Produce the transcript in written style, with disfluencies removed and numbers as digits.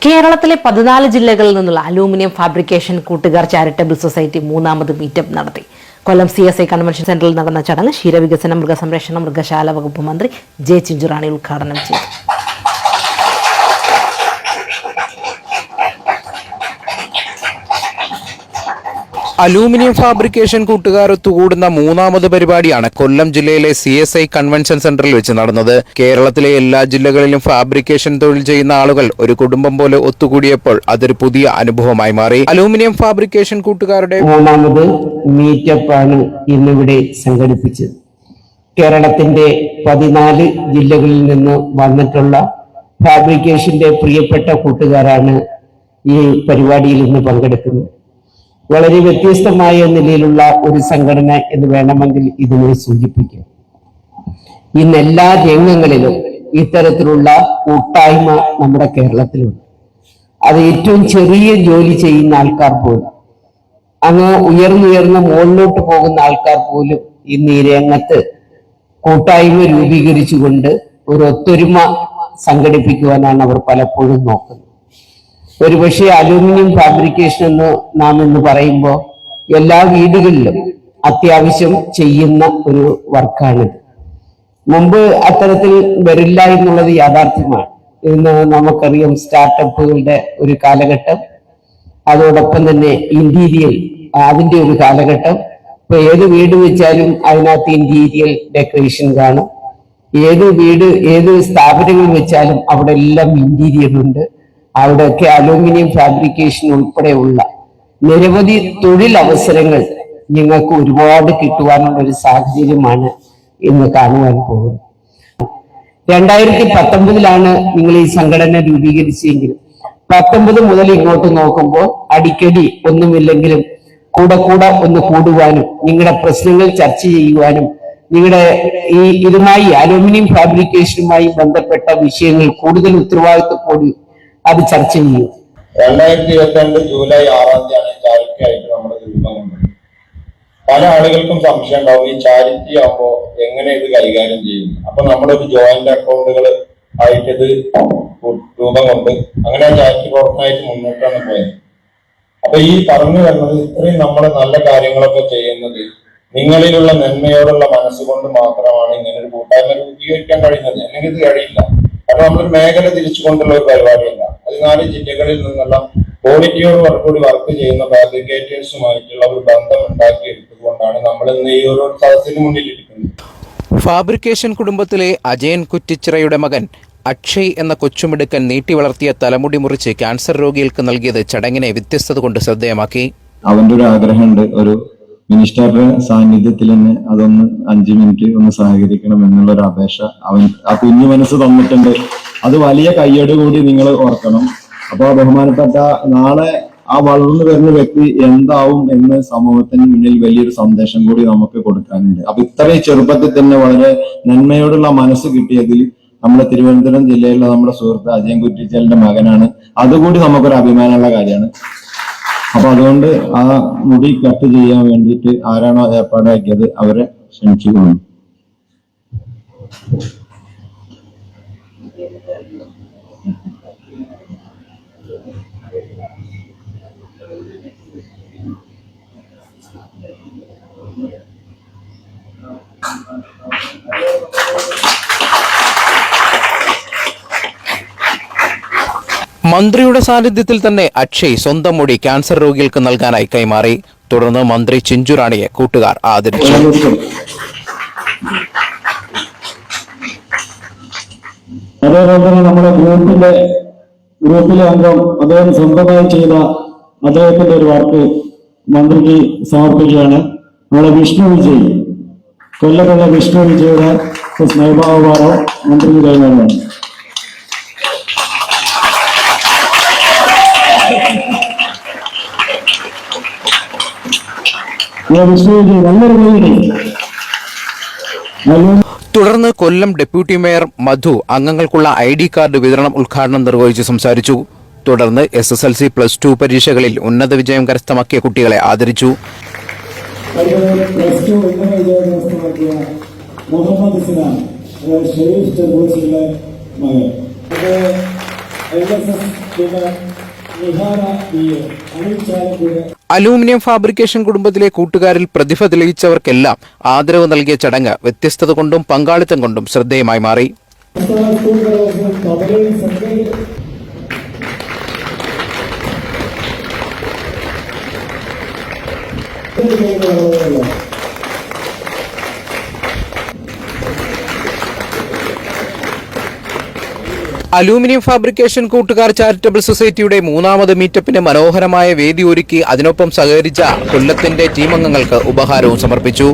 കേരളത്തിലെ 14 ജില്ലകളിൽ നിന്നുള്ള അലൂമിനിയം ഫാബ്രിക്കേഷൻ കൂട്ടുകാർ ചാരിറ്റബിൾ സൊസൈറ്റി മൂന്നാമത് മീറ്റപ്പ് നടത്തി. കൊല്ലം CSI കൺവെൻഷൻ സെന്ററിൽ നടന്ന ചടങ്ങ് ക്ഷീരവികസന മൃഗസംരക്ഷണ മൃഗശാല വകുപ്പ് മന്ത്രി ജെ ചിഞ്ചുറാണി ഉദ്ഘാടനം ചെയ്തു. അലൂമിനിയം ഫാബ്രിക്കേഷൻ കൂട്ടുകാർ ഒത്തുകൂടുന്ന മൂന്നാമത് പരിപാടിയാണ് കൊല്ലം ജില്ലയിലെ CSI കൺവെൻഷൻ സെന്ററിൽ വെച്ച് നടന്നത്. കേരളത്തിലെ എല്ലാ ജില്ലകളിലും ഫാബ്രിക്കേഷൻ തൊഴിൽ ചെയ്യുന്ന ആളുകൾ ഒരു കുടുംബം പോലെ ഒത്തുകൂടിയപ്പോൾ അതൊരു പുതിയ അനുഭവമായി മാറി. അലൂമിനിയം ഫാബ്രിക്കേഷൻ കൂട്ടുകാരുടെ മൂന്നാമത് മീറ്റപ്പാണ് ഇന്നിവിടെ സംഘടിപ്പിച്ചത്. കേരളത്തിന്റെ 14 ജില്ലകളിൽ നിന്ന് വന്നിട്ടുള്ള ഫാബ്രിക്കേഷന്റെ പ്രിയപ്പെട്ട കൂട്ടുകാരാണ് ഈ പരിപാടിയിൽ ഇന്ന് പങ്കെടുക്കുന്നത്. വളരെ വ്യത്യസ്തമായ നിലയിലുള്ള ഒരു സംഘടന എന്ന് വേണമെങ്കിൽ ഇതിനെ സൂചിപ്പിക്കാം. ഇന്ന് എല്ലാ രംഗങ്ങളിലും ഇത്തരത്തിലുള്ള കൂട്ടായ്മ നമ്മുടെ കേരളത്തിലുണ്ട്. അത് ഏറ്റവും ചെറിയ ജോലി ചെയ്യുന്ന ആൾക്കാർ പോലും, അങ്ങ് ഉയർന്നുയർന്ന് മുകളിലോട്ട് പോകുന്ന ആൾക്കാർ പോലും ഇന്ന് ഈ രംഗത്ത് കൂട്ടായ്മ രൂപീകരിച്ചുകൊണ്ട് ഒരു ഒത്തൊരുമ സംഘടിപ്പിക്കുവാനാണ് അവർ പലപ്പോഴും നോക്കുന്നത്. ഒരുപക്ഷെ അലൂമിനിയം ഫാബ്രിക്കേഷൻ എന്ന് നാം ഇന്ന് പറയുമ്പോൾ എല്ലാ വീടുകളിലും അത്യാവശ്യം ചെയ്യുന്ന ഒരു വർക്കാണിത്. മുമ്പ് അത്തരത്തിൽ വരില്ല എന്നുള്ളത് യാഥാർത്ഥ്യമാണ്. ഇന്ന് നമുക്കറിയാം സ്റ്റാർട്ടപ്പുകളുടെ ഒരു കാലഘട്ടം, അതോടൊപ്പം തന്നെ ഇന്റീരിയൽ അതിന്റെ ഒരു കാലഘട്ടം. ഇപ്പൊ ഏത് വീട് വെച്ചാലും അതിനകത്ത് ഇന്റീരിയൽ ഡെക്കറേഷൻ കാണും. ഏത് സ്ഥാപനങ്ങൾ വെച്ചാലും അവിടെ എല്ലാം ഇന്റീരിയർ ഉണ്ട്. അവിടെയൊക്കെ അലൂമിനിയം ഫാബ്രിക്കേഷൻ ഉൾപ്പെടെയുള്ള നിരവധി തൊഴിലവസരങ്ങൾ നിങ്ങൾക്ക് ഒരുപാട് കിട്ടുവാനുള്ള ഒരു സാഹചര്യമാണ് ഇന്ന് കാണുവാൻ പോകുന്നത്. 2019 നിങ്ങൾ ഈ സംഘടന രൂപീകരിച്ചെങ്കിലും 19 മുതൽ ഇങ്ങോട്ട് നോക്കുമ്പോൾ അടിക്കടി ഒന്നുമില്ലെങ്കിലും കൂടെ ഒന്ന് കൂടുവാനും നിങ്ങളുടെ പ്രശ്നങ്ങൾ ചർച്ച ചെയ്യുവാനും നിങ്ങളുടെ ഇതുമായി അലൂമിനിയം ഫാബ്രിക്കേഷനുമായി ബന്ധപ്പെട്ട വിഷയങ്ങൾ കൂടുതൽ ഉത്തരവാദിത്വത്തോടെ അത് ചർച്ച ചെയ്യും. 2022 ജൂലൈ 6 ചാരിറ്റി ആയിട്ട് നമ്മുടെ രൂപം കൊണ്ടത്. പല ആളുകൾക്കും സംശയം ഉണ്ടാവും, ഈ ചാരിറ്റി ആകുമ്പോ എങ്ങനെ ഇത് കൈകാര്യം ചെയ്യും. അപ്പൊ നമ്മളൊരു ജോയിന്റ് അക്കൗണ്ടുകൾ ആയിട്ട് ഇത് രൂപം കൊണ്ട് അങ്ങനെ ചാരിറ്റി പ്രവർത്തനമായിട്ട് മുന്നോട്ടാണ് പോയത്. അപ്പൊ ഈ പറഞ്ഞു വരുന്നത് ഇത്രയും നമ്മൾ നല്ല കാര്യങ്ങളൊക്കെ ചെയ്യുന്നത് നിങ്ങളിലുള്ള നന്മയോടുള്ള മനസ്സുകൊണ്ട് മാത്രമാണ് ഇങ്ങനെ ഒരു കൂട്ടായ്മ രൂപീകരിക്കാൻ കഴിയുന്നത്. അല്ലെങ്കിൽ ഇത് കഴിയില്ല. കാരണം നമ്മളൊരു മേഖല തിരിച്ചുകൊണ്ടുള്ള ഒരു പരിപാടിയല്ല. 14 ജില്ലകളിൽ നിന്നുള്ള ക്വാളിറ്റിയോട് കൂടി വർക്ക് ചെയ്യുന്ന ഫാബ്രിക്കേറ്റേഴ്സുമായിട്ടുള്ള ഒരു ബന്ധം ഉണ്ടാക്കിയെടുത്തുകൊണ്ടാണ് നമ്മൾ ഇന്ന് ഈ ഒരു സദസ്സിന് മുന്നിലിരിക്കുന്നത്. ഫാബ്രിക്കേഷൻ കുടുംബത്തിലെ അജയൻ കുറ്റിച്ചിറയുടെ മകൻ അക്ഷയ് എന്ന കൊച്ചുമിടുക്കൻ നീട്ടി വളർത്തിയ തലമുടി മുറിച്ച് ക്യാൻസർ രോഗികൾക്ക് നൽകിയത് ചടങ്ങിനെ വ്യത്യസ്തത കൊണ്ട് ശ്രദ്ധേയമാക്കി. അവന്റെ ഒരു ആഗ്രഹമുണ്ട്, ഒരു മിനിസ്റ്ററുടെ സാന്നിധ്യത്തിൽ തന്നെ അതൊന്ന് 5 മിനിറ്റ് ഒന്ന് സഹകരിക്കണം എന്നുള്ളൊരു അപേക്ഷ അവൻ ആ കുഞ്ഞു മനസ്സ് തന്നിട്ടുണ്ട്. അത് വലിയ കയ്യോട് കൂടി നിങ്ങൾ ഓർക്കണം. അപ്പൊ ബഹുമാനപ്പെട്ട നാളെ ആ വളർന്നു വരുന്ന വ്യക്തി എന്താവും എന്ന് സമൂഹത്തിന് മുന്നിൽ വലിയൊരു സന്ദേശം കൂടി നമുക്ക് കൊടുക്കാനുണ്ട്. അപ്പൊ ഇത്രയും ചെറുപ്പത്തിൽ തന്നെ വളരെ നന്മയോടുള്ള മനസ്സ് കിട്ടിയതിൽ നമ്മുടെ തിരുവനന്തപുരം ജില്ലയിലുള്ള നമ്മുടെ സുഹൃത്ത് അജയൻ കുറ്റിച്ചലിന്റെ മകനാണ്. അതുകൂടി നമുക്കൊരു അഭിമാനമുള്ള കാര്യമാണ്. അപ്പൊ അതുകൊണ്ട് ആ മുടി കട്ട് ചെയ്യാൻ വേണ്ടിയിട്ട് ആരാണോ ഏർപ്പാടാക്കിയത് അവരെ ക്ഷണിച്ചുകൊള്ളു. മന്ത്രിയുടെ സാന്നിധ്യത്തിൽ തന്നെ അക്ഷയ് സ്വന്തം മുടി ക്യാൻസർ രോഗികൾക്ക് നൽകാനായി കൈമാറി. തുടർന്ന് മന്ത്രി ചിഞ്ചുറാണിയെ കൂട്ടുകാർ ആദരിച്ചു. അതേപോലെ തന്നെ നമ്മുടെ ഗ്രൂപ്പിലെ അംഗം അദ്ദേഹം സ്വന്തമായി ചെയ്ത അദ്ദേഹത്തിന്റെ ഒരു വർക്ക് മന്ത്രിക്ക് സമർപ്പിക്കുകയാണ്. നമ്മുടെ വിഷ്ണു വിജയ്, കൊല്ലത്തുള്ള വിഷ്ണു വിജയുടെ സ്നേഹഭാവോ മന്ത്രിക്ക് കൈമാറുകയാണ്. തുടർന്ന് കൊല്ലം ഡെപ്യൂട്ടി മേയർ മധു അംഗങ്ങൾക്കുള്ള ID കാർഡ് വിതരണം ഉദ്ഘാടനം നിർവഹിച്ച് സംസാരിച്ചു. തുടർന്ന് SSLC+2 പരീക്ഷകളിൽ ഉന്നത വിജയം കരസ്ഥമാക്കിയ കുട്ടികളെ ആദരിച്ചു. LSS പിന്നെ Nihara BA, Anil Chalakudy. Aluminium fabrication കുടുംബത്തിലെ കൂട്ടുകാരിൽ പ്രതിഭ തെളിയിച്ചവർക്കെല്ലാം ആദരവ് നൽകിയ ചടങ്ങ് വ്യത്യസ്തത കൊണ്ടും പങ്കാളിത്തം കൊണ്ടും ശ്രദ്ധേയമായി മാറി. സ്കൂൾ കലോത്സവം തബലയിൽ സംഘടിപ്പിച്ചു. അലൂമിനിയം ഫാബ്രിക്കേഷൻ കൂട്ടുകാർ ചാരിറ്റബിൾ സൊസൈറ്റിയുടെ മൂന്നാമത് മീറ്റപ്പിന് മനോഹരമായ വേദി ഒരുക്കി അതിനൊപ്പം സഹകരിച്ച കൊല്ലത്തിന്റെ ടീം അംഗങ്ങൾക്ക് ഉപഹാരവും സമർപ്പിച്ചു.